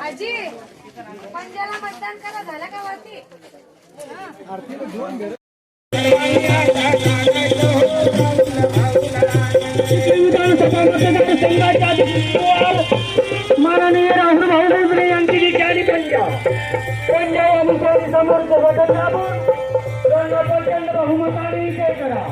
आजी पंजाला मतदान करा झालं का वरती माननीय राहुल भाऊ बोंद्रे यांची विचारी पंजाब अमृतसरी समोरचे बटन दाबून प्रचंड बहुमताने विजय करा.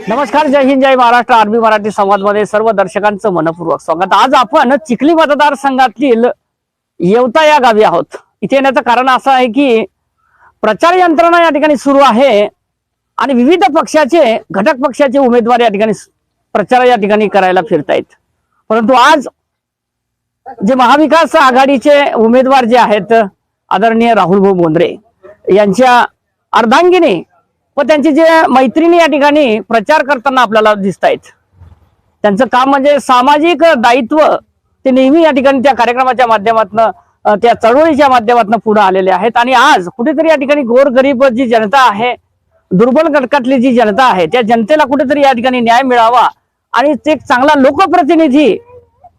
नमस्कार, जय हिंद, जय महाराष्ट्र. आरबी मराठी संवाद मध्ये सर्व दर्शकांचं मनपूर्वक स्वागत. आज आपण चिखली मतदारसंघातील येवता या गावी आहोत. इथे येण्याचं कारण असं आहे की प्रचार यंत्रणा या ठिकाणी सुरू आहे आणि विविध पक्षाचे घटक पक्षाचे उमेदवार या ठिकाणी प्रचार या ठिकाणी करायला फिरतायत. परंतु आज जे महाविकास आघाडीचे उमेदवार जे आहेत आदरणीय राहुल भाऊ बोंद्रे यांच्या अर्धांगिनी व त्यांची जे मैत्रिणी या ठिकाणी प्रचार करताना आपल्याला दिसत आहेत. त्यांचं काम म्हणजे सामाजिक दायित्व. ते नेहमी या ठिकाणी त्या कार्यक्रमाच्या माध्यमातून त्या चळवळीच्या माध्यमातून पुढे आलेले आहेत आणि आज कुठेतरी या ठिकाणी गोरगरीब जी जनता आहे, दुर्बल घटकातली जी जनता आहे, त्या जनतेला कुठेतरी या ठिकाणी न्याय मिळावा आणि ते चांगला लोकप्रतिनिधी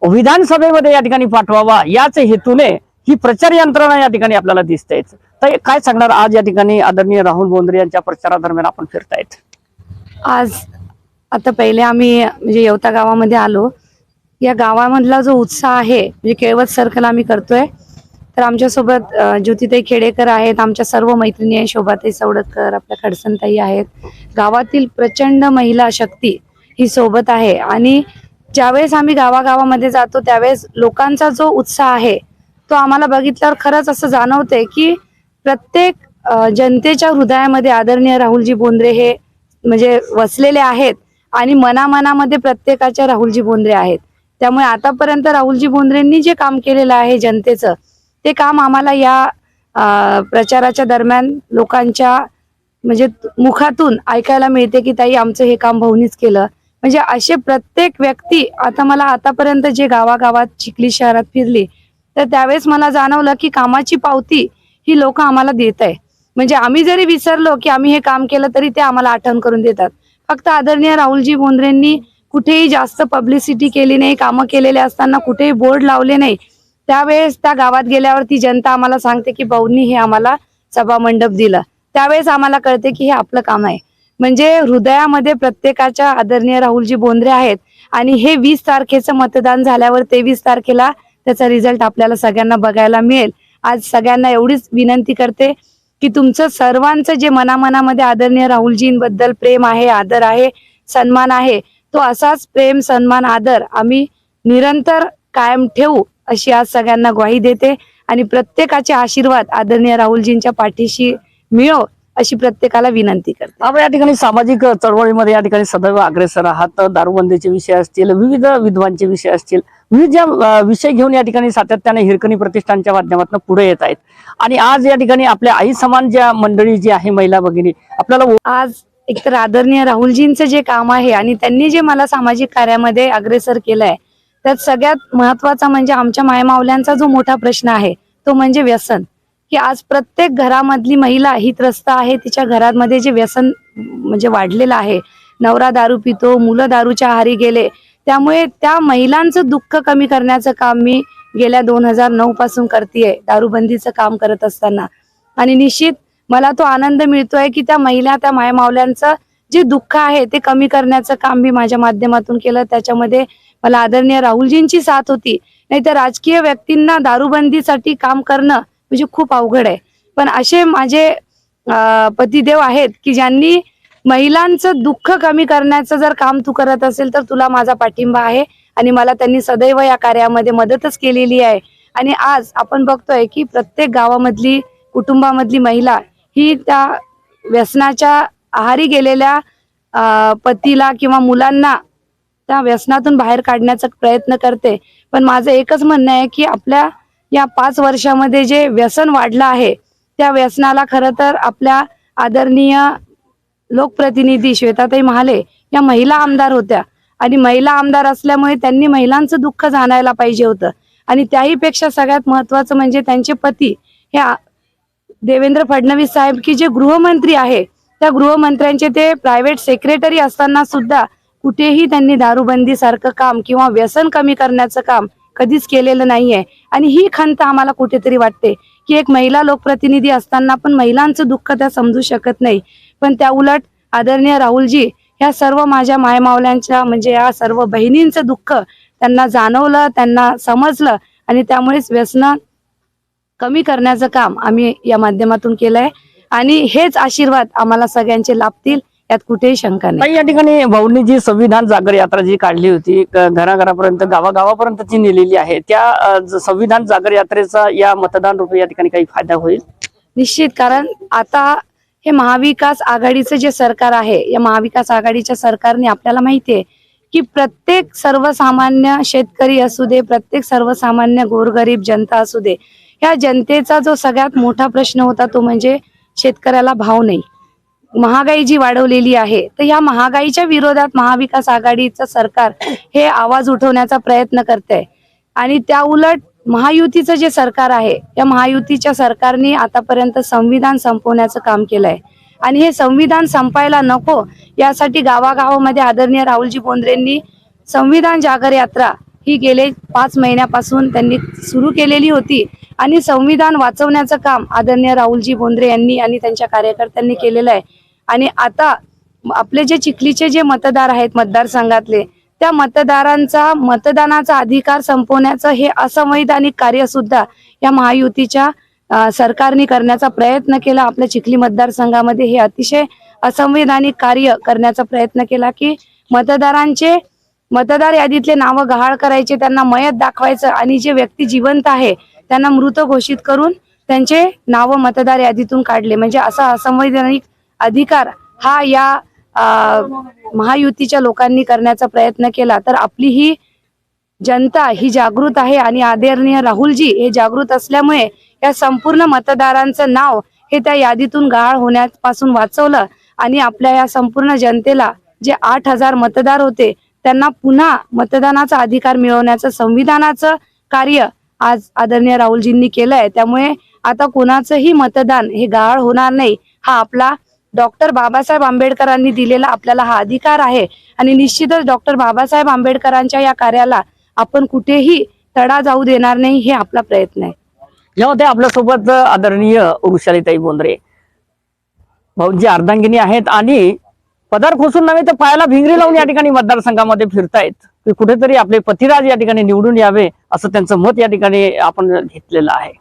विधानसभेमध्ये या ठिकाणी पाठवावा याच हेतूने ही प्रचार यंत्रणा या ठिकाणी आपल्याला दिसते. तर काय सांगणार आज या ठिकाणी आदरणीय राहुल बोंद्रे यांच्या प्रचारादरम्यान आपण फिरतायत? आज आता पहिले आम्ही म्हणजे येवता गावामध्ये आलो. या गावामधला जो उत्साह आहे म्हणजे केळवत सर्कल आम्ही करतोय. तर आमच्यासोबत ज्योतिताई खेडेकर आहेत, आमच्या सर्व मैत्रिणी आहे, शोभाताई सवडतकर, आपल्या खडसनताई आहेत. गावातील प्रचंड महिला शक्ती ही सोबत आहे आणि ज्यावेळेस आम्ही गावागावामध्ये जातो त्यावेळेस लोकांचा जो उत्साह आहे तो आम्हाला बघितल्यावर खरंच असं जाणवतंय की प्रत्येक जनतेच्या हृदयामध्ये आदरणीय राहुलजी बोंद्रे हे म्हणजे वसलेले आहेत आणि मनामनामध्ये प्रत्येकाच्या राहुलजी बोंद्रे आहेत. त्यामुळे आतापर्यंत राहुलजी बोंद्रेंनी जे काम केलेलं आहे जनतेचं, ते काम आम्हाला या प्रचाराच्या दरम्यान लोकांच्या म्हणजे मुखातून ऐकायला मिळते की ताई आमचं हे काम भाऊनीच केलं. म्हणजे असे प्रत्येक व्यक्ती आता मला आतापर्यंत जे गावागावात चिखली शहरात फिरली तर त्यावेळेस मला जाणवलं की कामाची पावती ही लोक आम्हाला देत आहे. म्हणजे आम्ही जरी विसरलो की आम्ही हे काम केलं तरी ते आम्हाला आठवण करून देतात. फक्त आदरणीय राहुलजी बोंद्रेंनी कुठेही जास्त पब्लिसिटी केली नाही, कामं केलेले असताना कुठेही बोर्ड लावले नाही. त्यावेळेस त्या गावात गेल्यावर ती जनता आम्हाला सांगते की भाऊंनी हे आम्हाला सभा मंडप दिलं. त्यावेळेस आम्हाला कळते की हे आपलं काम आहे. म्हणजे हृदयामध्ये प्रत्येकाच्या आदरणीय राहुलजी बोंद्रे आहेत आणि हे 20 तारखेचं मतदान झाल्यावर 23 तारखेला त्याचा रिझल्ट आपल्याला सगळ्यांना बघायला मिळेल. आज सगळ्यांना एवढीच विनंती करते की तुमचं सर्वांचं जे मनामनामध्ये आदरणीय राहुलजींबद्दल प्रेम आहे, आदर आहे, सन्मान आहे, तो असाच प्रेम, सन्मान, आदर आम्ही निरंतर कायम ठेवू अशी आज सगळ्यांना ग्वाही देते आणि प्रत्येकाचे आशीर्वाद आदरणीय राहुलजींच्या पाठीशी मिळो अशी प्रत्येकाला विनंती करते. आपण या ठिकाणी सामाजिक चळवळीमध्ये या ठिकाणी सदैव अग्रेसर आहात. दारूबंदीचे विषय असतील, विविध विद्वांचे विषय असतील, विविध विषय घेऊन या ठिकाणी सातत्याने हिरकणी प्रतिष्ठानच्या माध्यमातून पुढे येत आहेत. आणि आज या ठिकाणी आपल्या आई समान ज्या मंडळी जी आहे, महिला भगिनी, आपल्याला आज एकतर आदरणीय राहुलजींचं जे काम आहे आणि त्यांनी जे मला सामाजिक कार्यामध्ये अग्रेसर केलंय, त्यात सगळ्यात महत्वाचा म्हणजे आमच्या मायमावल्यांचा जो मोठा प्रश्न आहे तो म्हणजे व्यसन. की आज प्रत्येक घरामधली महिला ही त्रस्त आहे. तिच्या घरामध्ये जे व्यसन म्हणजे वाढलेलं आहे, नवरा दारू पितो, मुलं दारूच्या आहारी गेले, त्यामुळे त्या महिलांचं दुःख कमी करण्याचं काम मी गेल्या 2009 पासून करतेय, दारूबंदीचं काम करत असताना. आणि निश्चित मला तो आनंद मिळतोय की त्या महिला, त्या मायमावल्यांचं जे दुःख आहे ते कमी करण्याचं काम मी माझ्या माध्यमातून केलं. त्याच्यामध्ये मला आदरणीय राहुलजींची साथ होती. नाही तर राजकीय व्यक्तींना दारूबंदीसाठी काम करणं म्हणजे खूप अवघड आहे. पण असे माझे पतिदेव आहेत की ज्यांनी महिलांचं दुःख कमी करण्याचं जर काम तू करत असेल तर तुला माझा पाठिंबा आहे. आणि मला त्यांनी सदैव या कार्यामध्ये मदतच केलेली आहे. आणि आज आपण बघतोय की प्रत्येक गावामधली, कुटुंबामधली महिला ही त्या व्यसनाच्या आहारी गेलेल्या पतीला किंवा मुलांना त्या व्यसनातून बाहेर काढण्याचा प्रयत्न करते. पण माझं एकच म्हणणं आहे की आपल्या या 5 वर्षामध्ये जे व्यसन वाढलं आहे, त्या व्यसनाला खरं तर आपल्या आदरणीय लोकप्रतिनिधी श्वेताताई महाले या महिला आमदार होत्या आणि महिला आमदार असल्यामुळे त्यांनी महिलांचं दुःख जाणायला पाहिजे होतं. आणि त्याही पेक्षा सगळ्यात महत्वाचं म्हणजे त्यांचे पती हे देवेंद्र फडणवीस साहेब की जे गृहमंत्री आहे, त्या गृहमंत्र्यांचे ते प्रायव्हेट सेक्रेटरी असताना सुद्धा कुठेही त्यांनी दारूबंदी सारखं काम किंवा व्यसन कमी करण्याचं काम कधीच केलेलं नाहीये. आणि ही खंत आम्हाला कुठेतरी वाटते की एक महिला लोकप्रतिनिधी असताना पण महिलांचं दुःख त्या समजू शकत नाही. पण त्या उलट आदरणीय राहुलजी ह्या सर्व माझ्या मायमावल्यांच्या म्हणजे या सर्व बहिणींचं दुःख त्यांना जाणवलं, त्यांना समजलं आणि त्यामुळेच व्यसन कमी करण्याचं काम आम्ही या माध्यमातून केलंय. आणि हेच आशीर्वाद आम्हाला सगळ्यांचे लाभतील यात कुठेही शंका नाही. या ठिकाणी भाऊंनी जी संविधान जागर यात्रा जी काढली होती, घराघरापर्यंत, गावागावापर्यंतची नेलेली आहे, त्या संविधान जागर यात्रेचा या मतदान रूपी या ठिकाणी काही फायदा होईल? निश्चित. कारण आता हे महाविकास आघाडीचं जे सरकार आहे, या महाविकास आघाडीच्या सरकारने आपल्याला माहितीये की प्रत्येक सर्वसामान्य शेतकरी असू दे, प्रत्येक सर्वसामान्य गोरगरीब जनता असू दे, ह्या जनतेचा जो सगळ्यात मोठा प्रश्न होता तो म्हणजे शेतकऱ्याला भाव नाही, महागाई जी वाढवलेली आहे. तर या महागाईच्या विरोधात महाविकास आघाडीचं सरकार हे आवाज उठवण्याचा प्रयत्न करते. आणि त्या उलट महायुतीचं जे सरकार आहे, या महायुतीच्या सरकारने आतापर्यंत संविधान संपवण्याचं काम केलंय. आणि हे संविधान संपायला नको यासाठी गावागावामध्ये आदरणीय राहुलजी बोंद्रेंनी संविधान जागर यात्रा ही गेले 5 महिन्यापासून त्यांनी सुरू केलेली होती. आणि संविधान वाचवण्याचं काम आदरणीय राहुलजी बोंद्रे यांनी आणि त्यांच्या कार्यकर्त्यांनी केलेलं आहे. आणि आता आपले जे चिखलीचे जे मतदार आहेत मतदारसंघातले, त्या मतदारांचा मतदानाचा अधिकार संपवण्याचं हे असंवैधानिक कार्य सुद्धा या महायुतीच्या सरकारने करण्याचा प्रयत्न केला. आपल्या चिखली मतदारसंघामध्ये हे अतिशय असंवैधानिक कार्य करण्याचा प्रयत्न केला की मतदारांचे मतदार यादीतले नावं गहाळ करायचे, त्यांना मयत दाखवायचं आणि जे व्यक्ती जिवंत आहे त्यांना मृत घोषित करून त्यांचे नावं मतदार यादीतून काढले. म्हणजे असा असंवैधानिक अधिकार हा या महायुतीच्या लोकांनी करण्याचा प्रयत्न केला. तर आपली ही जनता ही जागृत आहे आणि आदरणीय राहुलजी हे जागृत असल्यामुळे या संपूर्ण मतदारांचं नाव हे त्या यादीतून गहाळ होण्यापासून वाचवलं. आणि आपल्या या संपूर्ण जनतेला जे 8,000 मतदार होते त्यांना पुन्हा मतदानाचा अधिकार मिळवण्याचं संविधानाचं कार्य आज आदरणीय राहुलजींनी केलंय. त्यामुळे आता कोणाचंही मतदान हे गहाळ होणार नाही. हा आपला डॉक्टर बाबासाहेब आंबेडकरांनी दिलेला आपल्याला हा अधिकार आहे. आणि निश्चितच डॉक्टर बाबासाहेब आंबेडकरांच्या या कार्याला आपण कुठेही तडा जाऊ देणार नाही, हे आपला प्रयत्न आहे. या होते आपल्यासोबत आदरणीय वृषालीताई बोंद्रे, भाऊंची अर्धांगिनी आहेत आणि पदार खोसून नव्हे तर पायाला भिंगरी लावून या ठिकाणी मतदारसंघामध्ये फिरतायत की कुठेतरी आपले पतिराज या ठिकाणी निवडून यावे असं त्यांचं मत या ठिकाणी आपण घेतलेलं आहे.